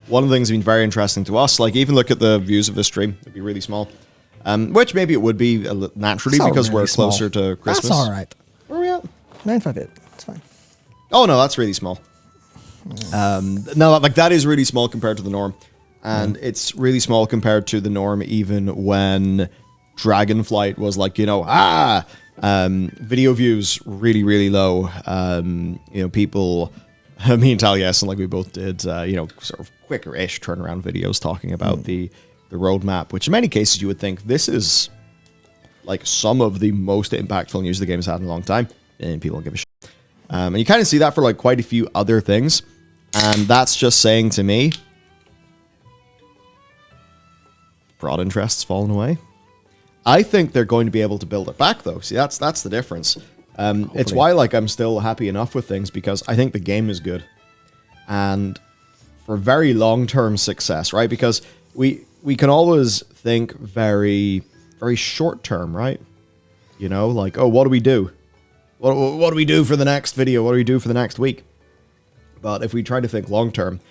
one of the things that's been very interesting to us, like even look at the views of this stream, it'd be really small. Which maybe it would be naturally because we're closer to Christmas. That's all right. Where are we at? 958. It's fine. Oh no, that's really small. No, like that is really small compared to the norm. And it's really small compared to the norm even when Dragonflight was like, video views really, really low. People, me and Taliesin, like we both did, sort of quicker-ish turnaround videos talking about the roadmap, which in many cases you would think this is like some of the most impactful news the game has had in a long time, and people don't give a shit. And you kind of see that for like quite a few other things, and that's just saying to me, broad interest's fallen away. I think they're going to be able to build it back, though. See, that's the difference. It's why like I'm still happy enough with things, because I think the game is good, and for very long-term success, right? Because we can always think very, very short-term, right? Like, oh, what do we do? What do we do for the next video? What do we do for the next week? But if we try to think long-term,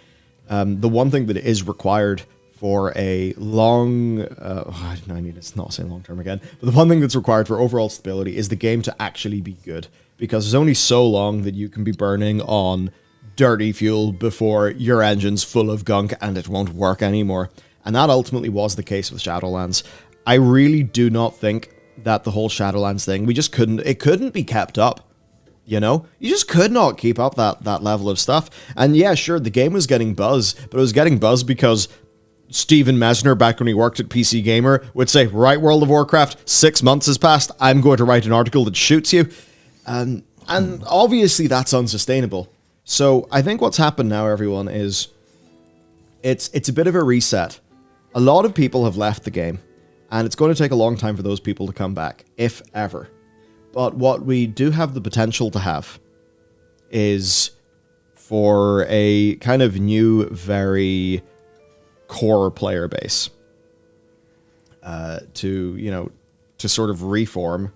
the one thing that is required for a long... I need to not say long-term again. But the one thing that's required for overall stability is the game to actually be good. Because there's only so long that you can be burning on dirty fuel before your engine's full of gunk and it won't work anymore. And that ultimately was the case with Shadowlands. I really do not think that the whole Shadowlands thing, it couldn't be kept up. You just could not keep up that level of stuff. And yeah, sure, the game was getting buzz, but it was getting buzz because Steven Mesner, back when he worked at PC Gamer, would say, right, World of Warcraft, 6 months has passed, I'm going to write an article that shoots you. And obviously that's unsustainable. So I think what's happened now, everyone, is it's a bit of a reset. A lot of people have left the game, and it's going to take a long time for those people to come back, if ever. But what we do have the potential to have is for a kind of new, very core player base to sort of reform.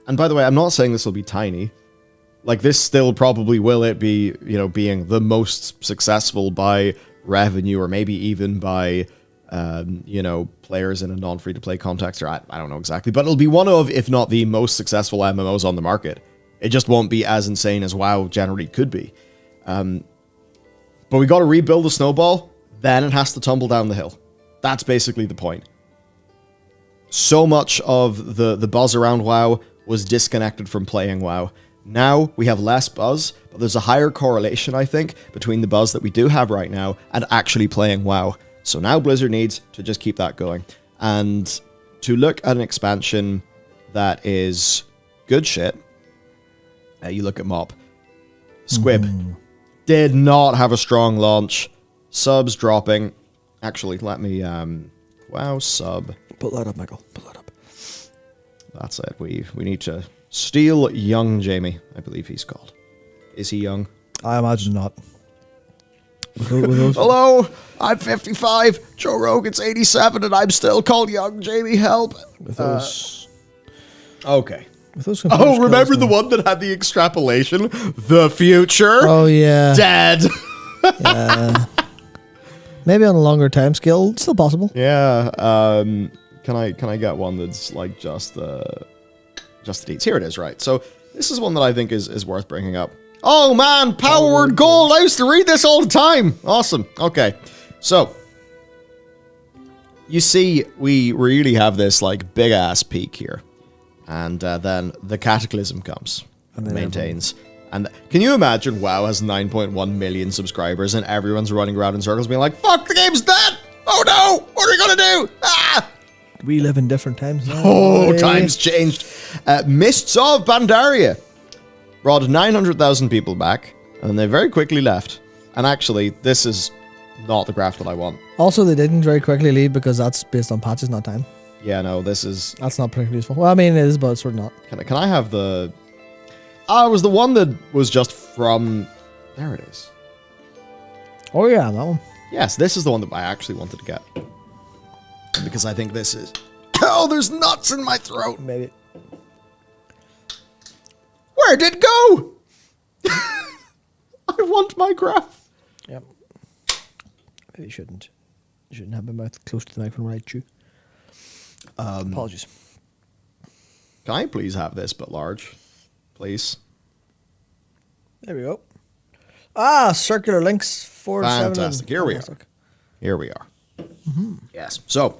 And by the way, I'm not saying this will be tiny. Like, this still probably will it be, being the most successful by revenue, or maybe even by, players in a non-free-to-play context, or I don't know exactly, but it'll be one of, if not the most successful MMOs on the market. It just won't be as insane as WoW generally could be. But we got to rebuild the snowball, then it has to tumble down the hill. That's basically the point. So much of the buzz around WoW was disconnected from playing WoW. Now we have less buzz, but there's a higher correlation, I think, between the buzz that we do have right now and actually playing WoW. So now Blizzard needs to just keep that going. And to look at an expansion that is good shit, you look at MoP. Squib did not have a strong launch. Subs dropping. Actually, let me... WoW sub. Pull that up, Michael. Pull that up. That's it. We need to steal young Jamie, I believe he's called. Is he young? I imagine not. Hello, I'm 55, Joe Rogan's 87, and I'm still called young Jamie, help. With those... Okay. With those remember the one that had the extrapolation? The future? Oh, yeah. Dead. Yeah. Maybe on a longer time scale, it's still possible. Yeah. Can I get one that's like just the deeds? Here it is, right? So this is one that I think is worth bringing up. Oh man, Power Word Gold! I used to read this all the time! Awesome. Okay. So, you see, we really have this like big ass peak here. And then the Cataclysm comes. And maintains. And can you imagine WoW has 9.1 million subscribers and everyone's running around in circles being like, fuck, the game's dead! Oh no! What are we gonna do? Ah! We live in different times now. Oh, times changed. Mists of Pandaria brought 900,000 people back, and they very quickly left. And actually, this is not the graph that I want. Also, they didn't very quickly leave because that's based on patches, not time. Yeah, no, this is... That's not particularly useful. Well, I mean, it is, but it's sort of not. Can I have the... Ah, it was the one that was just from... There it is. Oh, yeah, that one. Yes, this is the one that I actually wanted to get. Because I think this is... Oh, there's nuts in my throat! Maybe. Where did it go? I want my graph. Yep. Maybe shouldn't. Shouldn't have my mouth close to the microphone when I chew. Apologies. Can I please have this but large? Please. There we go. Ah, circular links 4 Fantastic. 7. Here we are. Here we are. Yes. So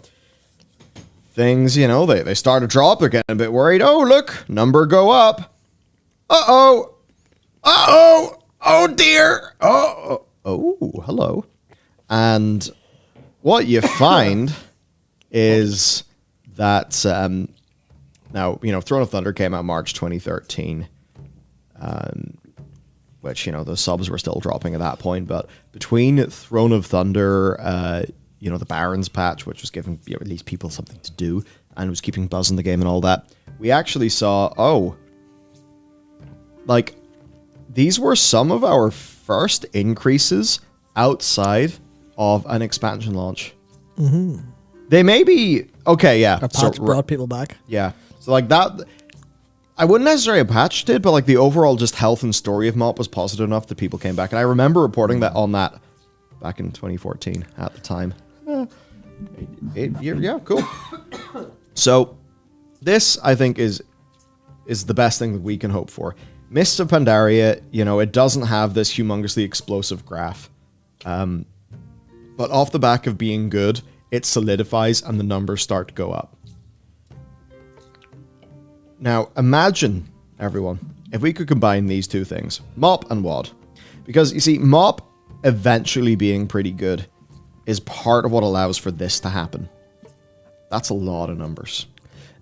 things, they start to drop. They're getting a bit worried. Oh, look, number go up. Uh-oh. Uh-oh. Oh, dear. Oh, hello. And what you find is that now, Throne of Thunder came out March 2013, which, the subs were still dropping at that point. But between Throne of Thunder, the Barons patch, which was giving at least people something to do and was keeping buzz in the game and all that, we actually saw, these were some of our first increases outside of an expansion launch. Mm-hmm. They may be okay, yeah. A patch brought people back. Yeah, so that, I wouldn't necessarily a patch did, but the overall just health and story of MoP was positive enough that people came back, and I remember reporting that on that back in 2014 at the time. Yeah, cool. So this, I think, is the best thing that we can hope for. Mists of Pandaria, it doesn't have this humongously explosive graph. But off the back of being good, it solidifies and the numbers start to go up. Now, imagine, everyone, if we could combine these two things, MoP and WoD. Because, you see, MoP eventually being pretty good is part of what allows for this to happen. That's a lot of numbers.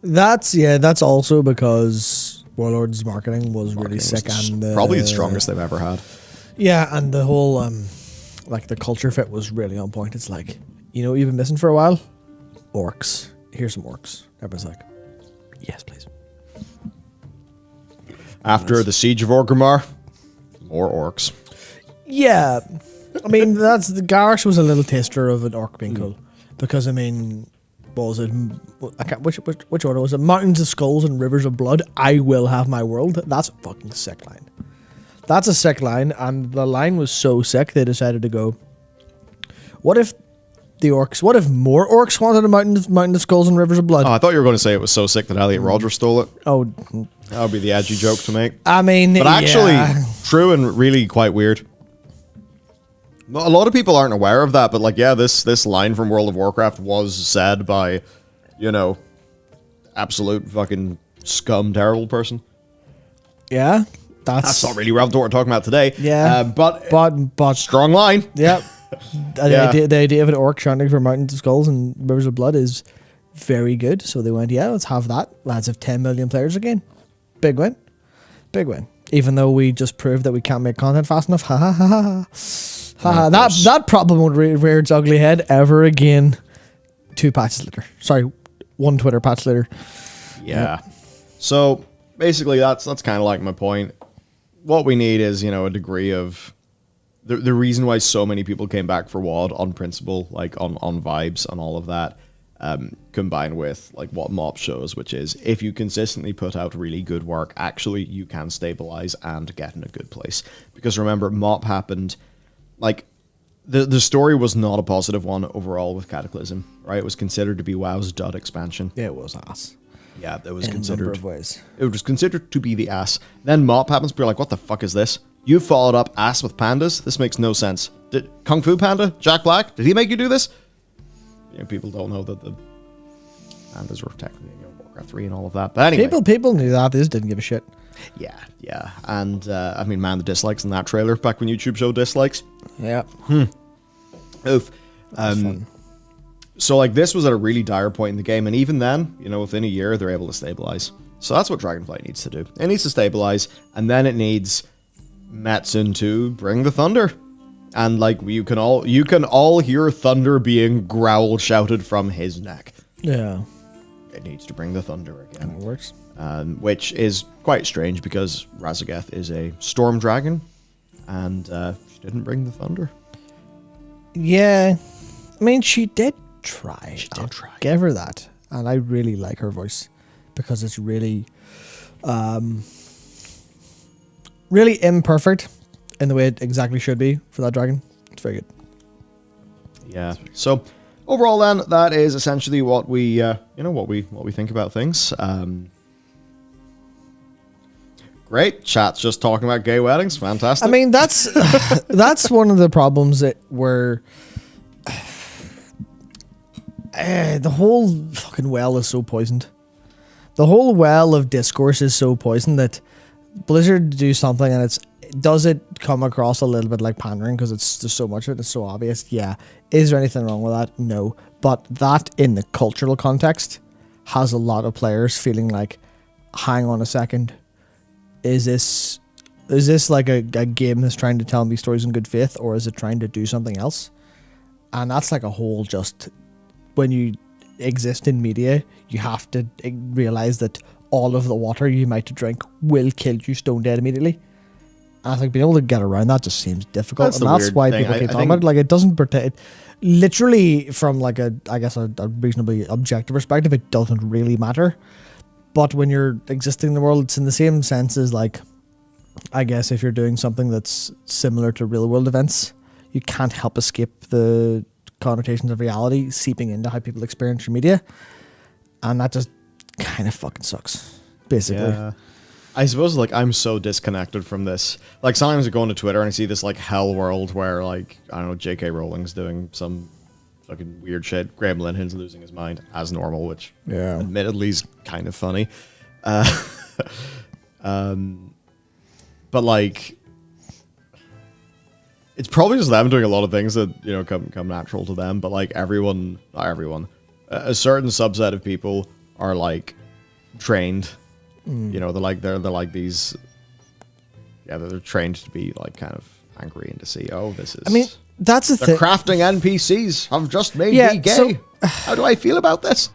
That's also because Warlord's marketing was really sick, and probably the strongest they've ever had. Yeah, and the whole the culture fit was really on point. It's like, you've been missing for a while? Orcs. Here's some orcs. Everyone's like, yes, please. After the Siege of Orgrimmar, more orcs. Yeah. I mean, that's the Garrosh was a little taster of an orc being cool. Because, what was it? Which order was it? Mountains of Skulls and Rivers of Blood. I will have my world. That's a fucking sick line. That's a sick line, and the line was so sick they decided to go, what if more orcs wanted a mountain of Skulls and Rivers of Blood? Oh, I thought you were going to say it was so sick that Elliot Rodgers stole it. Oh. That would be the edgy joke to make. I mean, but actually, true and really quite weird. A lot of people aren't aware of that, but this line from World of Warcraft was said by, absolute fucking scum, terrible person. Yeah, that's not really relevant to what we're talking about today. Yeah, but strong line. Yeah, the idea of an orc chanting for Mountains of Skulls and Rivers of Blood is very good. So they went, let's have that. Lads have 10 million players again. Big win. Big win. Even though we just proved that we can't make content fast enough. Ha ha ha ha. That problem won't rear its ugly head ever again. 2 patches later. Sorry, 1 Twitter patch later. Yeah. So basically, that's kind of like my point. What we need is a degree of the reason why so many people came back for WoD on principle, on vibes and all of that, combined with what MoP shows, which is if you consistently put out really good work, actually you can stabilize and get in a good place. Because remember, MoP happened. The story was not a positive one overall with Cataclysm, right? It was considered to be WoW's dud expansion. Yeah, it was ass. Yeah, it was in considered. A number of ways. It was considered to be the ass. Then MoP happens, but you're like, what the fuck is this? You followed up ass with pandas? This makes no sense. Did Kung Fu Panda, Jack Black, did he make you do this? People don't know that the pandas were technically Warcraft 3 and all of that. But anyway. People knew that. They just didn't give a shit. Yeah. And, man, the dislikes in that trailer back when YouTube showed dislikes. Yeah. Oof. So, this was at a really dire point in the game. And even then, within a year, they're able to stabilize. So that's what Dragonflight needs to do. It needs to stabilize, and then it needs Metzin to bring the thunder. And, you can all hear thunder being growled, shouted from his neck. Yeah. It needs to bring the thunder again. It works. Which is quite strange because Razageth is a storm dragon, and she didn't bring the thunder. Yeah, I mean, she did try. She did try. Give her that, and I really like her voice because it's really, really imperfect in the way it exactly should be for that dragon. It's very good. Yeah. So overall, then, that is essentially what we, what we think about things. Great. Chat's just talking about gay weddings. Fantastic. I mean, that's that's one of the problems that where the whole fucking well is so poisoned. The whole well of discourse is so poisoned that Blizzard do something and does it come across a little bit like pandering because it's just so much of it, it's so obvious? Yeah. Is there anything wrong with that? No. But that in the cultural context has a lot of players feeling like, hang on a second, is this like a game that's trying to tell me stories in good faith, or is it trying to do something else? And that's like a whole just, when you exist in media, you have to realize that all of the water you might drink will kill you stone dead immediately. And I think being able to get around that just seems difficult. And that's why people keep talking about it. Like, it doesn't protect, literally from like a reasonably objective perspective, it doesn't really matter. But when you're existing in the world, it's in the same sense as, like, I guess if you're doing something that's similar to real world events, you can't help escape the connotations of reality seeping into how people experience your media. And that just kind of fucking sucks, basically. Yeah. I suppose, like, I'm so disconnected from this. Like, sometimes I go into Twitter and I see this, like, hell world where, like, I don't know, J.K. Rowling's doing some fucking weird shit. Graham Linton's losing his mind as normal, which admittedly is kind of funny. But like, it's probably just them doing a lot of things that, you know, come natural to them. But like not everyone, a certain subset of people are like trained. You know, they're like these. Yeah, they're trained to be like kind of angry and to see, oh, this is. I mean, that's the thing. Crafting NPCs have just made me gay. How do I feel about this?